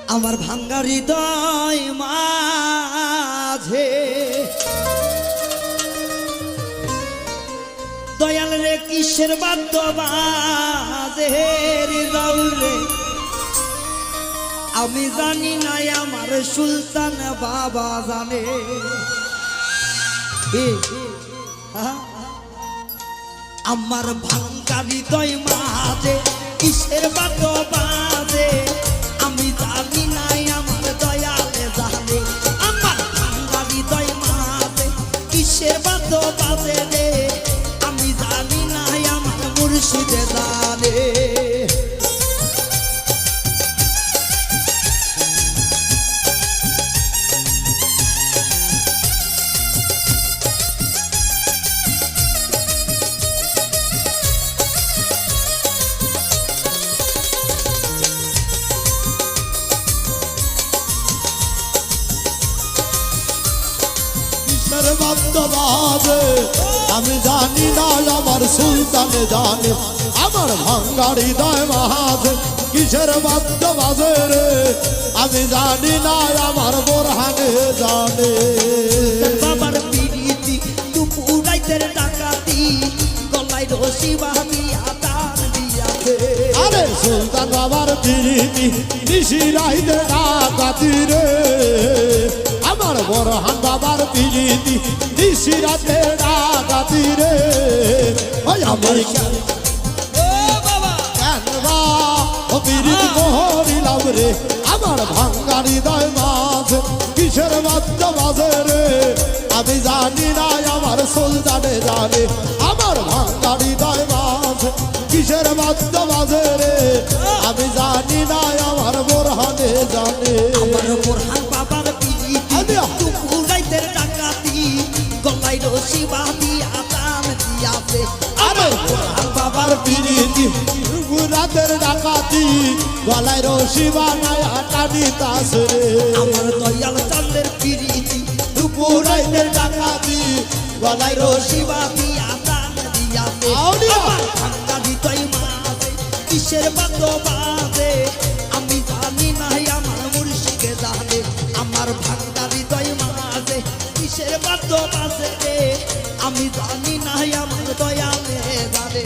আমার ভাঙ্গা হৃদয় মাঝে দয়াল রে কিসের বাদ্য বাজে রাউল রে আমি জানি না আমার সুলতান বাবা জানে আমার ভাঙ্গা হৃদয় মাঝে কিসের বাদ্য বাজে আমি জানি না আমার দয়ালে জানে আমার ভাঙ্গা হৃদয় মাঝে কিসের বাদ্য বাজে রে আমি জানি না আমার মুর্শিদে জানে আমি জানি না আমার সুলতানে জানে আমার ভাঙ্গা হৃদয় মাঝে কিসের বাদ্য বাজে রে আমি জানি না আমার বোরহানে জানে বাবার পিড়িতি দুপুরাইতের ডাকাতি গলায় রশি বাঁধিয়া টান দিয়াছে আরে সুলতান বাবার পিড়িতি নিশি রাইতে ডাকাতি রে আমার বোরহান বাবার পিড়িতি নিশি রাতে ডাকাতি রে ওই আমার কেন বা ও পিড়িতি করিলাম রে আমার ভাঙ্গা হৃদয় মাঝে কিসের বাদ্য বাজে রে আমি জানি না আমার সুলতানে জানে আমার ভাঙ্গা হৃদয় মাঝে কিসের বাদ্য বাজে রে আমি জানি না আমার বোরহানে জানে আমার বোরহান বাবার পিড়িতি দুপুরাইতের ডাকাতি গলায় রশি বাঁধিয়া টান দিয়াছে আরে বোরহান বাবার পিড়িতি রাতের ডাকাতি গলায় রশি বানায়া টানিতাছে রে আমার দয়াল চাঁদের পিড়িতি দুপুরাইতের ডাকাতি গলায় রশি বাঁধিয়া টান দিয়াছে আউলিয়া আমার ভাঙ্গা হৃদয় মাঝে কিসের বাদ্য বাজে আমি জানি না আমার মুর্শিদে জানে আমার ভাঙ্গা হৃদয় মাঝে কিসের বাদ্য বাজে রে আমি জানি না আমার দয়ালে জানে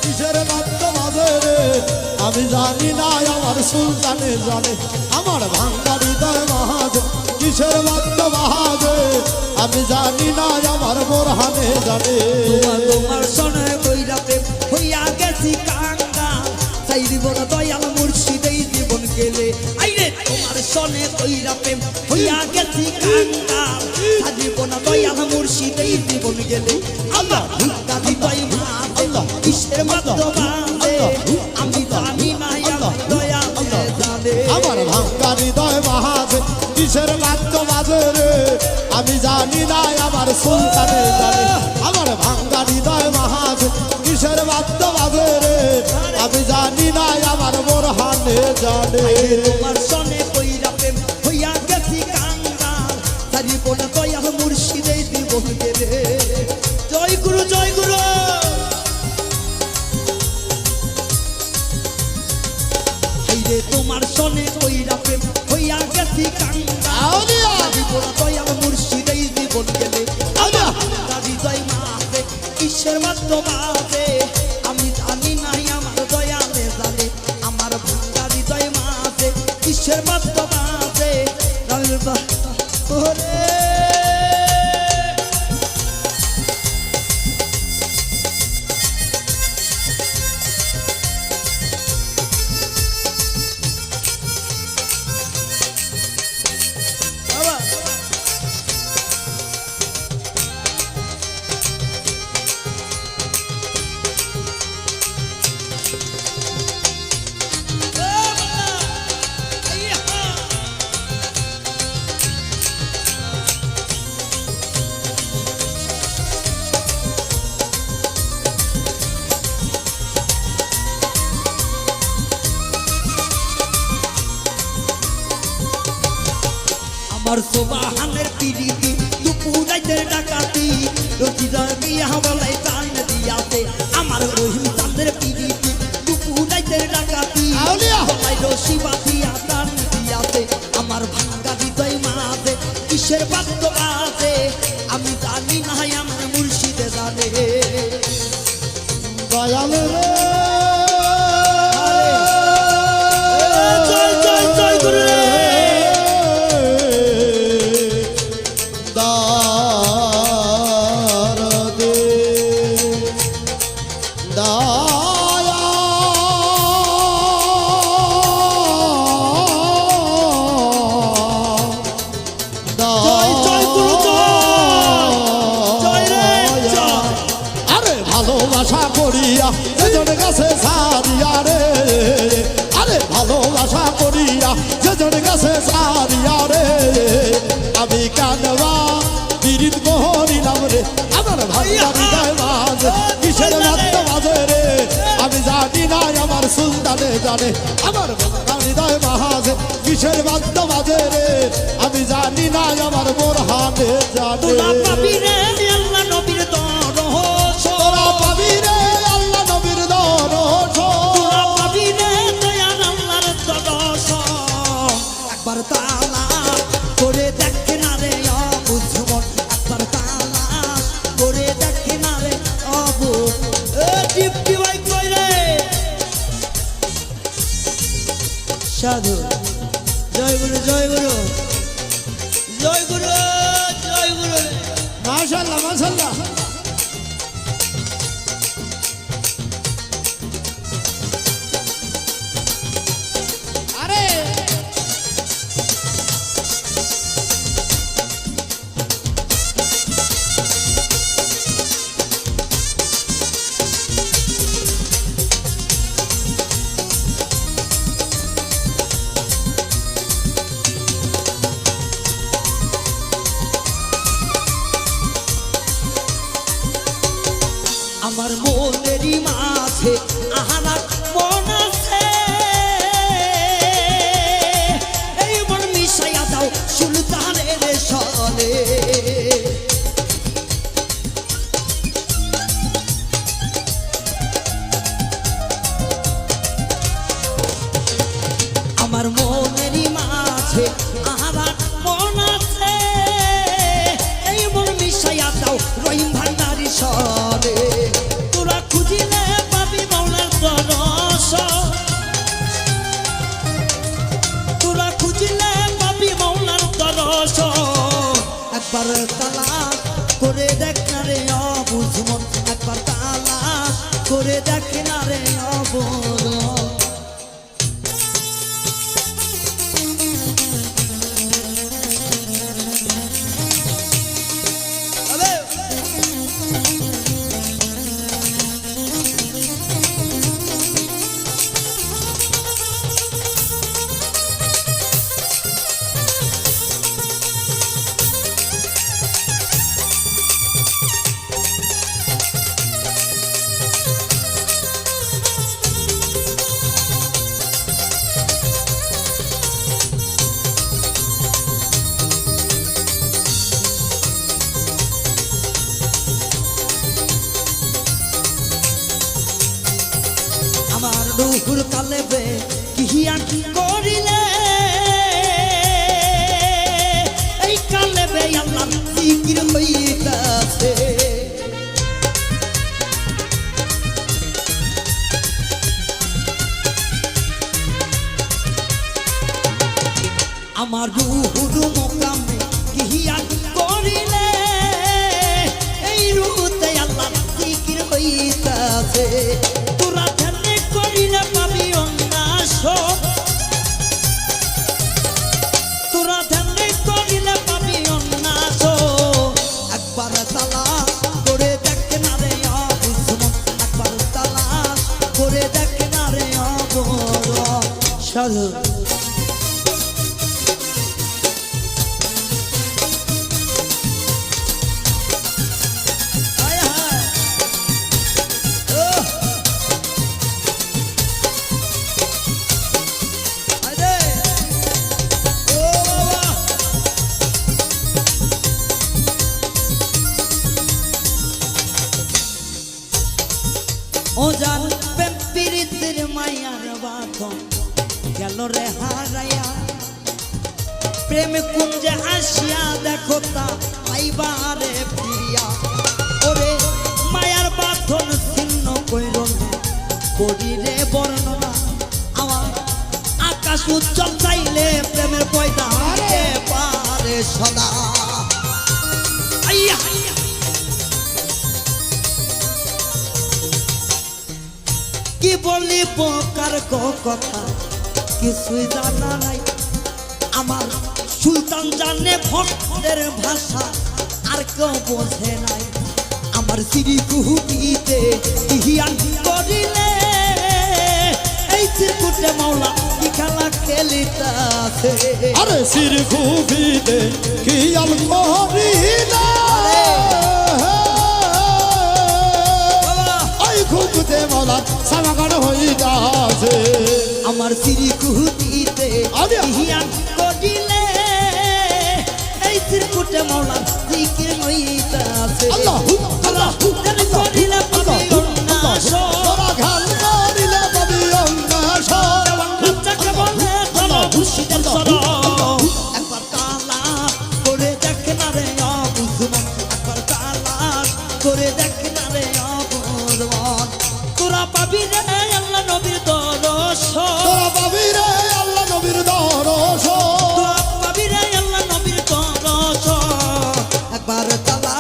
কিসের বাদ্য বাজে রে আমি জানি না আমার সুলতানে জানে আমার ভাঙ্গা হৃদয় মাঝে কিসের বাদ্য বাজে আমি জানি না আমার বোরহানে জানে তোমার সনে কইরা প্রেম হইয়া গেছি কাঙ্গা চাই দিব না দয়াল মুর্শিদেই জীবন গেলে আইরে তোমার সনে কইরা প্রেম হইয়া গেছি কাঙ্গা চাই দিব না দয়াল মুর্শিদেই জীবন গেলে আল্লাহ ভিক্ষা হৃদয় মাঝে কিসের বাদ্য বাজে আমি জানি না আমার দয়ালে জানে আমার ভাঙ্গা হৃদয় মাঝে কিসের বাদ্য বাজে রে আমি জানি না আমার সুলতানে জানে আমার ভাঙ্গা হৃদয় মাঝে কিসের বাদ্য বাজে রে আমি জানি না আমার বোরহানে জানে তোমার সনে কইরা প্রেম হইয়া গেছি কাঙ্গা চাই দিব না দয়াল মুর্শিদেই জীবন গেলে জয় গুরু জয় গুরু হাইরে তোমার সনে কইরা প্রেম হইয়া গেছি কাঙ্গা আউলিয়া দিব না দয়াল মুর্শিদেই জীবন গেলে আউলিয়া হৃদয় মাঝে কিসের বাদ্য বাজে আমি জানি না আমার দয়ালে জানে আমার ভাঙ্গা হৃদয় মাঝে কিসের বাদ্য বাজে ওরে আমার সোবাহানের পিড়িতি দুপুরাইতে ডাকাতি রচিরা গিয়া বলাই টান দিয়াতে আমার রহিম চাঁদের পিড়িতি দুপুরাইতে ডাকাতি আউলিয়া। বলাই রশি বাঁধিয়া টান দিয়াতে আমার ভাঙ্গা হৃদয় মাঝে কিসের বাদ্য বাজে আমি জানি না আমার মুর্শিদে জানে দয়াল রে জয় জয় জয় গুরু রে দারদে দায়া জয় জয় গুরু জয় জয় রে জয় আরে ভালোবাসা করিয়া যেজন গাছে সারিয়া রে আরে ভালোবাসা করিয়া যেজন গাছে সারিয়া রে আমি কানবা বিরিত করিলাম রে আমার ভাইয়া হৃদয় মাঝে কিসের মাত্র মাঝে রে আমি জানি না আমার সুলতানে জানে আমার ভাইয়া হৃদয় মাঝে কিসের মাত্র মাঝে রে আমি জানি না আমার বোরহানে জানে তোরা পাবি রে আল্লাহ নবীর দরস তোরা পাবি রে আল্লাহ নবীর দরস তোরা পাবি রে দয়াল আল্লাহর দরস একবার তালাশ করে দেখে না রে অবুঝমন একবার তালাশ করে দেখে না রে অবু এ টিপটি ভাই কই রে সাধু জয় গুরু জয় গুরু জয় গুরু জয় গুরু মাশাআল্লাহ মাশাআল্লাহ আরে আমার মনেরই মাঝে আহারা মন আছে এই মন মিশাইয়া দাও সুলতানের সনে আমার মনেরই মাঝে আহারা মন আছে এই মন মিশাইয়া দাও রহিম ভান্ডারি সনে তোরা খুঁজিলে পাবি মাওলার দরস তোরা খুঁজিলে পাবি মাওলার দরস একবার তালাশ করে দেখ না রে অবুঝমন একবার তালাশ করে দেখ না রে অবুঝমন আমার দুহুর কালেবে কিহিয়া কি করিলে এই কালেবে আল্লাহ জিকির হইতাছে আমার রুহুর মোকামে কিহিয়া কি করিলে এই রুহুতে আল্লাহ জিকির হইতাছে তোরা ধ্যানে করিলে পাবি অন্যাস তোরা ধ্যানে করিলে পাবি অন্যাস একবার তালাশ করে দেখ না রে অবুঝমন একবার তালাশ করে দেখ না রে অবর সাধু আয় হায় আয় রে ও বাবা ও জান প্রেম প্রীতির মায়ার বাঁধন গেল রে হারাইয়া প্রেম কুঞ্জে আসিয়া দেখো তা পাইবারে ফিরিয়া ওরে মায়ার বাঁধন ছিন্ন কইর না করি রে বর্ণনা আমার আকাশ উজ্জ্বল চাইলে প্রেমের পয়দা হাতে পারে সদা আইয়া কি বলি বোকার কথা কিছুই জানা নাই আমার সুলতান জানে ভক্তের ভাষা আর কেউ বোঝে নাই আমার শ্রী কুহুটিতে ইহিয়ান করিলে এই চিরকুটে মাওলা কি খেলা খেলিতাছে আরে সির খুবিতে কি আল করিলে ওই খুবতে মাওলা সামাগান হইতাছে আমার শ্রী কুহুটিতে ইহিয়ান করিলে এই চিরকুটে মাওলা জিকির হইতাছে আল্লাহু আল্লাহু করিলে পাবি উন্নাস তোরা গান করিলে পাবি উন্নাস বাচ্চাকে বলে ধরো খুশিদের সরো একবার কালা করে দেখ না রে অবুঝমন একবার কালা করে দেখ না রে অবুঝমন তোরা পাবি রে আল্লাহ নবীর দর্শন তোরা পাবি রে আল্লাহ নবীর দর্শন তোরা পাবি রে আল্লাহ নবীর দর্শন একবার কালা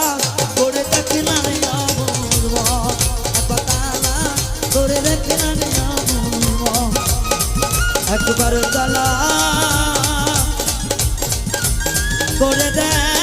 করে দেখ না রে অবুঝমন একবার কালা করে দেখ না রে অবুঝমন একবার কালা করে দেখ